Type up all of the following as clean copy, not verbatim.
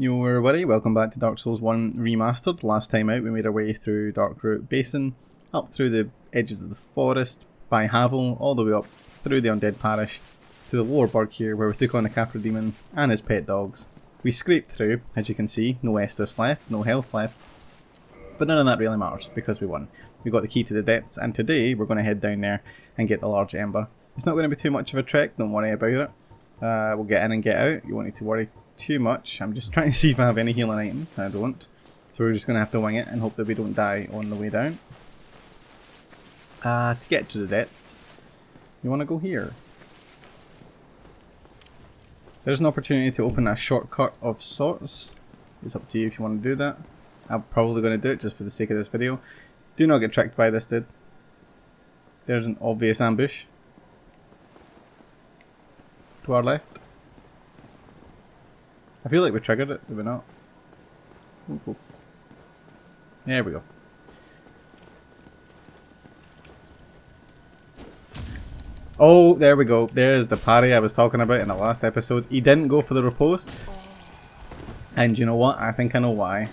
Yo everybody, welcome back to Dark Souls 1 Remastered. Last time out we made our way through Darkroot Basin, up through the edges of the forest, by Havel, all the way up through the Undead Parish, to the lower burg here where we took on the Capra Demon and his pet dogs. We scraped through, as you can see, no Estus left, no health left, but none of that really matters because we won. We got the key to the depths, and today we're going to head down there and get the Large Ember. It's not going to be too much of a trek, don't worry about it. We'll get in and get out, you won't need to worry too much. I'm just trying to see if I have any healing items. I don't. So we're just going to have to wing it and hope that we don't die on the way down. To get to the depths, you want to go here. There's an opportunity to open a shortcut of sorts. It's up to you if you want to do that. I'm probably going to do it just for the sake of this video. Do not get tricked by this dude. There's an obvious ambush. To our left. I feel like we triggered it, did we not? Ooh. There we go. Oh, there we go. There's the parry I was talking about in the last episode. He didn't go for the riposte. And you know what? I think I know why.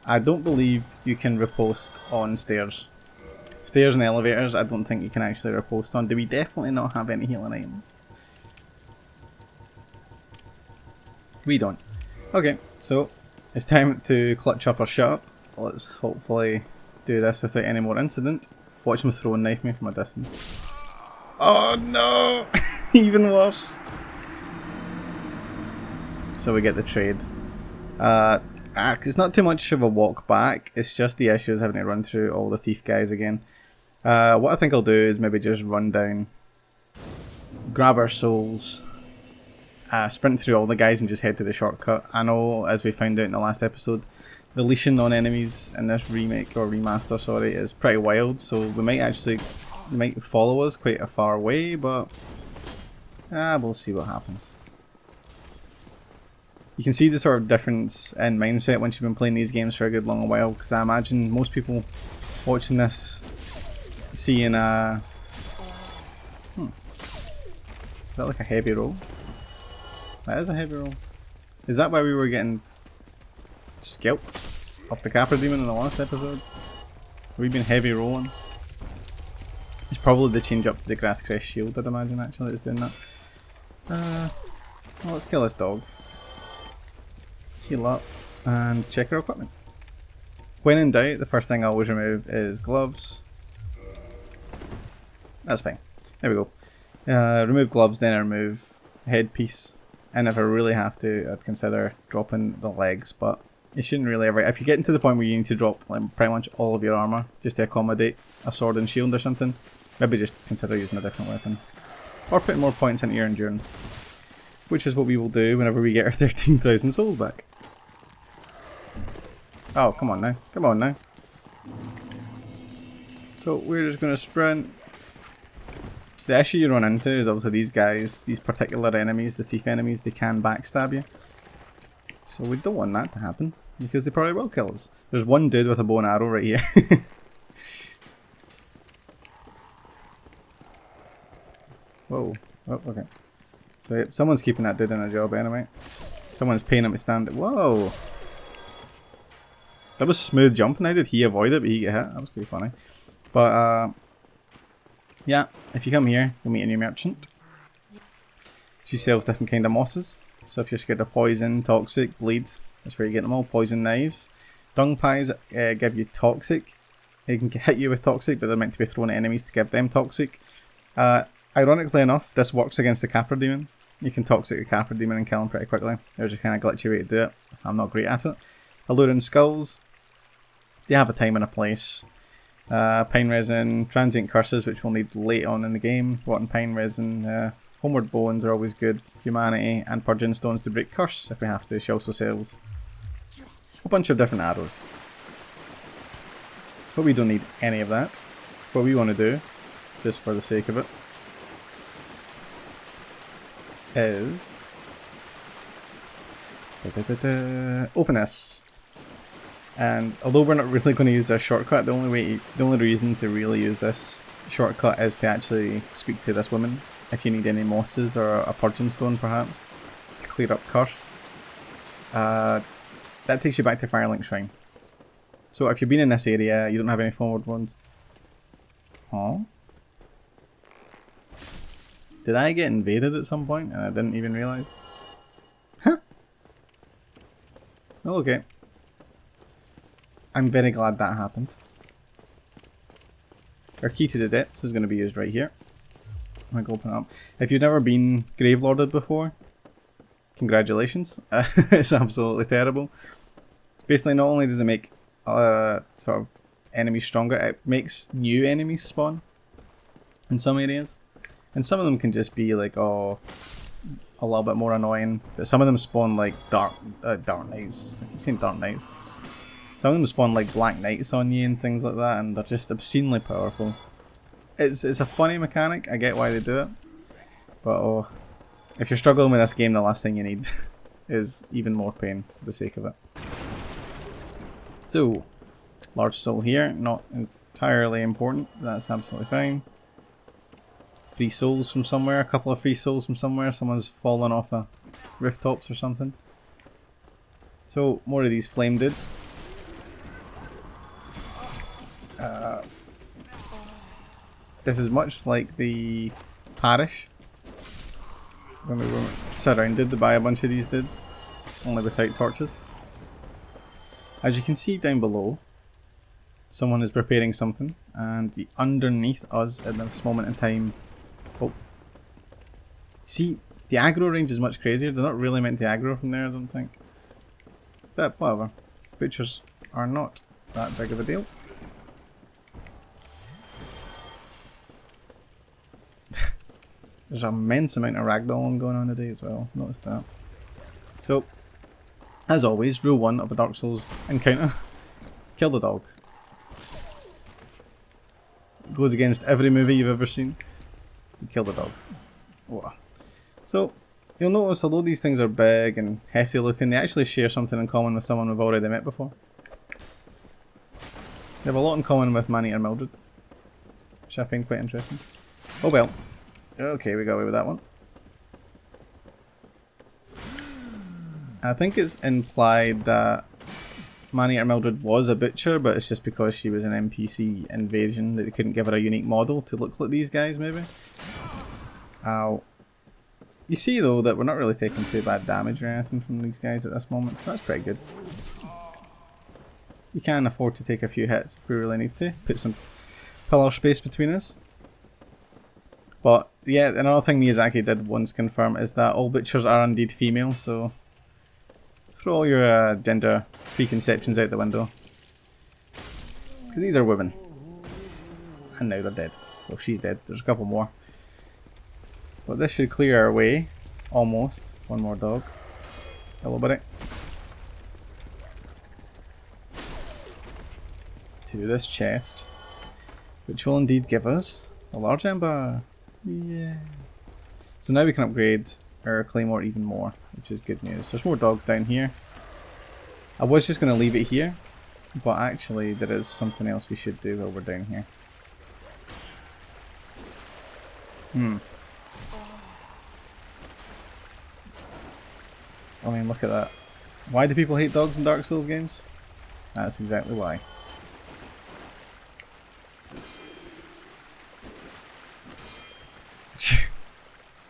I don't believe you can riposte on stairs. Stairs and elevators, I don't think you can actually riposte on. Do we definitely not have any healing items? We don't. Okay, so it's time to clutch up or shut up. Let's hopefully do this without any more incident. Watch him throw a knife me from a distance. Oh no! Even worse. So we get the trade. It's not too much of a walk back, it's just the issue is having to run through all the thief guys again. What I think I'll do is maybe just run down, grab our souls, sprint through all the guys and just head to the shortcut. I know, as we found out in the last episode, the leashing on enemies in this remake, or remaster, sorry, is pretty wild, so they might follow us quite a far way, but we'll see what happens. You can see the sort of difference in mindset once you've been playing these games for a good long while, because I imagine most people watching this seeing a... Is that like a heavy roll? That is a heavy roll. Is that why we were getting scalped off the Capra Demon in the last episode? We've been heavy rolling. It's probably the change up to the Grass Crest shield, I'd imagine, actually, that's doing that. Well, let's kill this dog. Heal up and check our equipment. When in doubt, the first thing I always remove is gloves. That's fine. There we go. Remove gloves, then I remove headpiece. And if I really have to, I'd consider dropping the legs, but you shouldn't really ever. If you get into the point where you need to drop like pretty much all of your armour just to accommodate a sword and shield or something, maybe just consider using a different weapon. Or putting more points into your endurance. Which is what we will do whenever we get our 13,000 souls back. Oh, come on now. Come on now. So we're just going to sprint. The issue you run into is obviously these guys, these particular enemies, the thief enemies, they can backstab you. So we don't want that to happen, because they probably will kill us. There's one dude with a bow and arrow right here. Whoa. Oh, okay. So yep, someone's keeping that dude in a job anyway. Someone's paying him to stand it. Whoa! That was smooth jumping. How did he avoid it but he get hit? That was pretty funny. But yeah, if you come here, you'll meet a new merchant. She sells different kind of mosses. So if you're scared of poison, toxic, bleed, that's where you get them all. Poison knives. Dung pies give you toxic. They can hit you with toxic, but they're meant to be thrown at enemies to give them toxic. Ironically enough, this works against the Capra Demon. You can toxic the Capra Demon and kill him pretty quickly. There's a kind of glitchy way to do it. I'm not great at it. Alluring Skulls. They have a time and a place. Pine Resin, Transient Curses, which we'll need late on in the game. Rotten Pine Resin, Homeward Bones are always good. Humanity, and Purging Stones to break Curse if we have to. She also sells a bunch of different arrows. But we don't need any of that. What we want to do, just for the sake of it, is open this. And although we're not really going to use this shortcut, the only reason to really use this shortcut is to actually speak to this woman if you need any mosses or a purging stone perhaps to clear up curse. that takes you back to Firelink Shrine. So if you've been in this area, you don't have any forward ones. Oh. Did I get invaded at some point and I didn't even realise? Huh. Well, okay. I'm very glad that happened. Our key to the depths is going to be used right here. I'm going to open it up. If you've never been Gravelorded before, congratulations. It's absolutely terrible. Basically, not only does it make sort of enemies stronger, it makes new enemies spawn in some areas. And some of them can just be like, oh, a little bit more annoying. But some of them spawn like dark knights. I keep saying dark knights. Some of them spawn like black knights on you and things like that, and they're just obscenely powerful. It's a funny mechanic. I get why they do it, but oh, if you're struggling with this game, the last thing you need is even more pain for the sake of it. So, large soul here, not entirely important. That's absolutely fine. Free souls from somewhere, a couple of free souls from somewhere. Someone's fallen off a rooftops or something. So, more of these flame dudes. This is much like the parish when we were surrounded by a bunch of these dudes, only without torches. As you can see down below, someone is preparing something, and underneath us at this moment in time, oh, see, the aggro range is much crazier. They're not really meant to aggro from there, I don't think. But whatever, butchers are not that big of a deal. There's an immense amount of ragdolling going on today as well, noticed that. So, as always, rule 1 of a Dark Souls encounter, kill the dog. It goes against every movie you've ever seen. Kill the dog. Whoa. So, you'll notice although these things are big and hefty looking, they actually share something in common with someone we've already met before. They have a lot in common with Man-Eater Mildred, which I find quite interesting. Oh well. Okay, we got away with that one. I think it's implied that Man-Eater Mildred was a butcher, but it's just because she was an NPC invasion that they couldn't give her a unique model to look like these guys, maybe? Ow. You see, though, that we're not really taking too bad damage or anything from these guys at this moment, so that's pretty good. We can afford to take a few hits if we really need to. Put some pillar space between us. But, yeah, another thing Miyazaki did once confirm is that all butchers are indeed female, so throw all your gender preconceptions out the window. Because these are women. And now they're dead. Well, she's dead. There's a couple more. But this should clear our way. Almost. One more dog. Hello, buddy. To this chest. Which will indeed give us a large ember. Yeah. So now we can upgrade our Claymore even more, which is good news. There's more dogs down here. I was just going to leave it here, but actually there is something else we should do while we're down here. I mean, look at that. Why do people hate dogs in Dark Souls games? That's exactly why.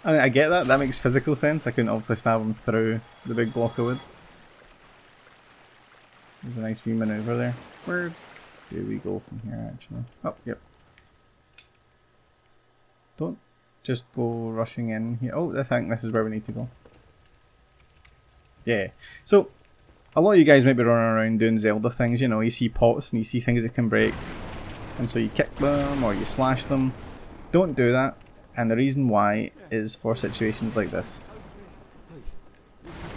I mean, I get that. That makes physical sense. I couldn't obviously stab him through the big block of wood. There's a nice wee maneuver there. Where do we go from here, actually? Oh, yep. Don't just go rushing in here. Oh, I think this is where we need to go. Yeah. So, a lot of you guys might be running around doing Zelda things. You know, you see pots and you see things that can break. And so you kick them or you slash them. Don't do that. And the reason why is for situations like this.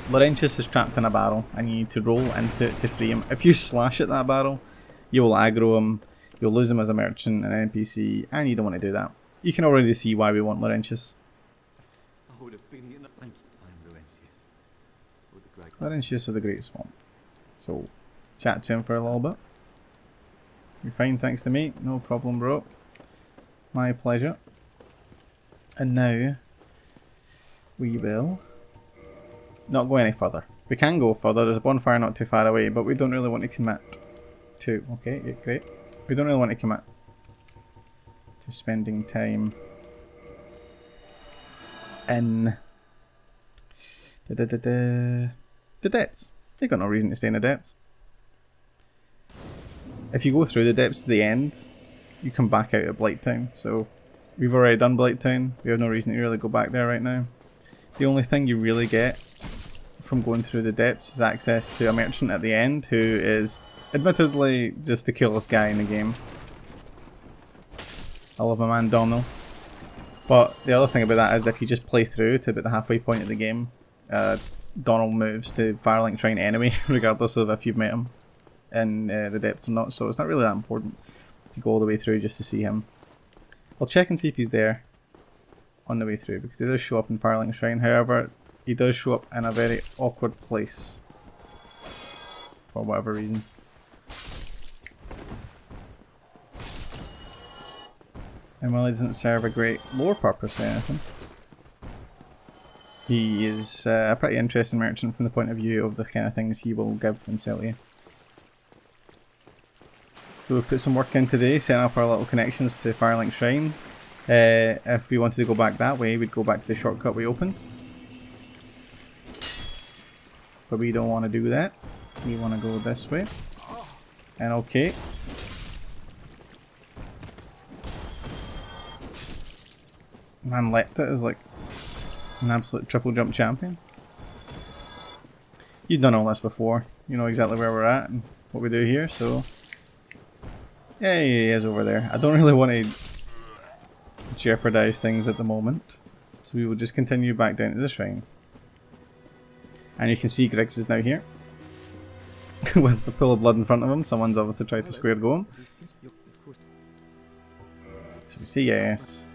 Laurentius is trapped in a barrel and you need to roll into it to free him. If you slash at that barrel, you will aggro him, you'll lose him as a merchant and an NPC, and you don't want to do that. You can already see why we want Laurentius. Laurentius of the Great Swamp. So, chat to him for a little bit. You're fine, thanks to me. No problem, bro. My pleasure. And now, we will not go any further, We can go further. There's a bonfire not too far away, but we don't really want to commit to... Okay, yeah, great. We don't really want to commit to spending time in the depths. You've got no reason to stay in the depths. If you go through the depths to the end, you come back out of Blighttown. So we've already done Blighttown. We have no reason to really go back there right now. The only thing you really get from going through the depths is access to a merchant at the end, who is admittedly just the coolest guy in the game. I love my man Domhall. But the other thing about that is if you just play through to about the halfway point of the game, Domhall moves to Firelink Shrine anyway, regardless of if you've met him in the depths or not, so it's not really that important to go all the way through just to see him. I'll check and see if he's there on the way through, because he does show up in Firelink Shrine. However, he does show up in a very awkward place for whatever reason. And while he doesn't serve a great lore purpose or anything, he is a pretty interesting merchant from the point of view of the kind of things he will give and sell to you. So we put some work in today, setting up our little connections to Firelink Shrine. If we wanted to go back that way, we'd go back to the shortcut we opened. But we don't want to do that. We want to go this way. And okay. Man, Lepta is like an absolute triple jump champion. You've done all this before. You know exactly where we're at and what we do here, so... Yeah, he is over there. I don't really want to jeopardize things at the moment, so we will just continue back down to the shrine. And you can see Griggs is now here. With the pool of blood in front of him. Someone's obviously tried to square go him. So we say yes.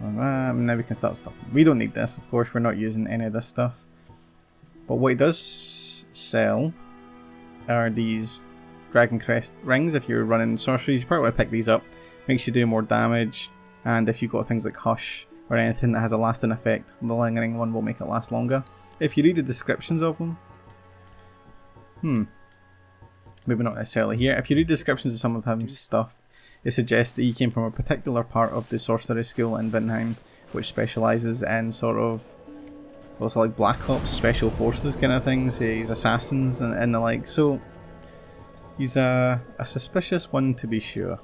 Now we can start stuff. We don't need this, of course, we're not using any of this stuff. But what he does sell are these Dragon Crest rings. If you're running sorceries, you probably want to pick these up. Makes you do more damage, and if you've got things like Hush or anything that has a lasting effect, the lingering one will make it last longer. If you read the descriptions of them, maybe not necessarily here. If you read descriptions of some of his stuff, it suggests that he came from a particular part of the sorcery school in Vinheim, which specialises in sort of also like Black Ops, special forces kind of things. He's assassins and the like. So he's a suspicious one to be sure.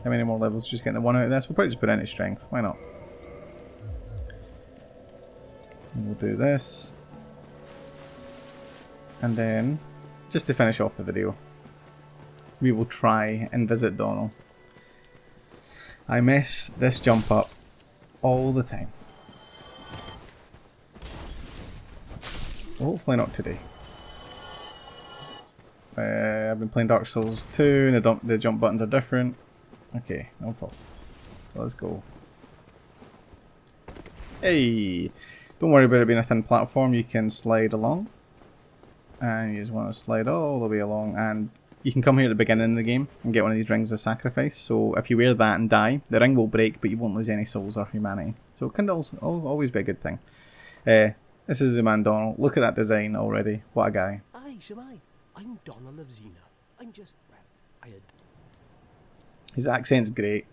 How many more levels? Just getting the one out of this. We'll probably just put in his strength. Why not? And we'll do this. And then, just to finish off the video, we will try and visit Domhall. I mess this jump up all the time. Hopefully not today. I've been playing Dark Souls 2 and the jump buttons are different. Okay, no problem. So let's go. Hey! Don't worry about it being a thin platform, you can slide along. And you just want to slide all the way along, and you can come here at the beginning of the game and get one of these rings of sacrifice. So if you wear that and die, the ring will break, but you won't lose any souls or humanity. So it can always be a good thing. This is the man Domhall. Look at that design already. What a guy. Aye, Shemai. I'm Domhall of Zena. I'm just, well, His accent's great,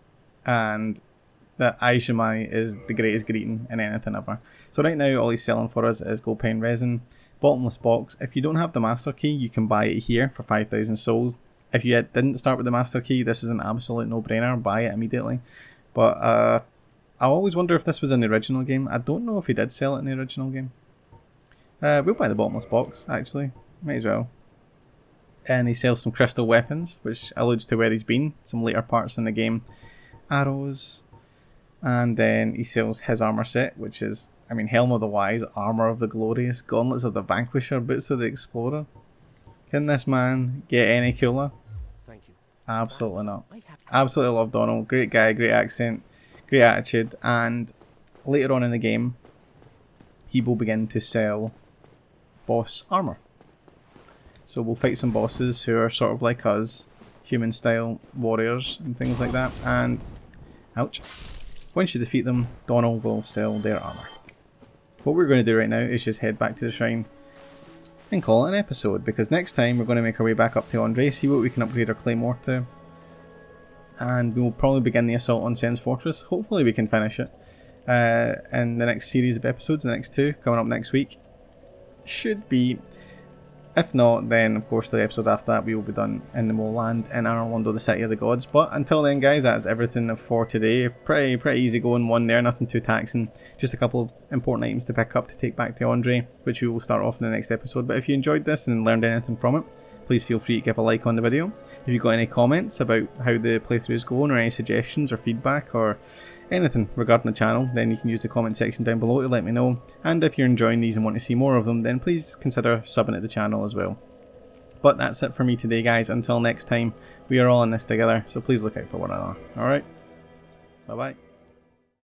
and that Aishimai is the greatest greeting in anything ever. So right now all he's selling for us is gold pine resin, bottomless box. If you don't have the master key, you can buy it here for 5,000 souls. If you didn't start with the master key, this is an absolute no-brainer. Buy it immediately. But I always wonder if this was in the original game. I don't know if he did sell it in the original game. We'll buy the bottomless box, actually. Might as well. And he sells some crystal weapons, which alludes to where he's been. Some later parts in the game. Arrows. And then he sells his armour set, which is, I mean, Helm of the Wise, Armour of the Glorious, Gauntlets of the Vanquisher, Boots of the Explorer. Can this man get any cooler? thank you. Absolutely not. Absolutely love Domhall. Great guy, great accent, great attitude. And later on in the game, he will begin to sell boss armour. So we'll fight some bosses who are sort of like us, human style warriors and things like that. And, ouch. Once you defeat them, Domhall will sell their armour. What we're going to do right now is just head back to the shrine, and call it an episode, because next time we're going to make our way back up to Andre, see what we can upgrade our Claymore to, and we will probably begin the assault on Sen's Fortress. Hopefully we can finish it in the next series of episodes, the next 2 coming up next week. Should be. If not, then of course the episode after that we will be done, and then we'll land in Arlondo, the City of the Gods. But until then, guys, that's everything for today. Pretty easy going one there, nothing too taxing. Just a couple of important items to pick up to take back to Andre, which we will start off in the next episode. But if you enjoyed this and learned anything from it, please feel free to give a like on the video. If you've got any comments about how the playthrough is going, or any suggestions or feedback, or anything regarding the channel, then you can use the comment section down below to let me know. And if you're enjoying these and want to see more of them, then please consider subbing to the channel as well. But that's it for me today, guys. Until next time, we are all in this together, so please look out for one another. Alright, bye bye.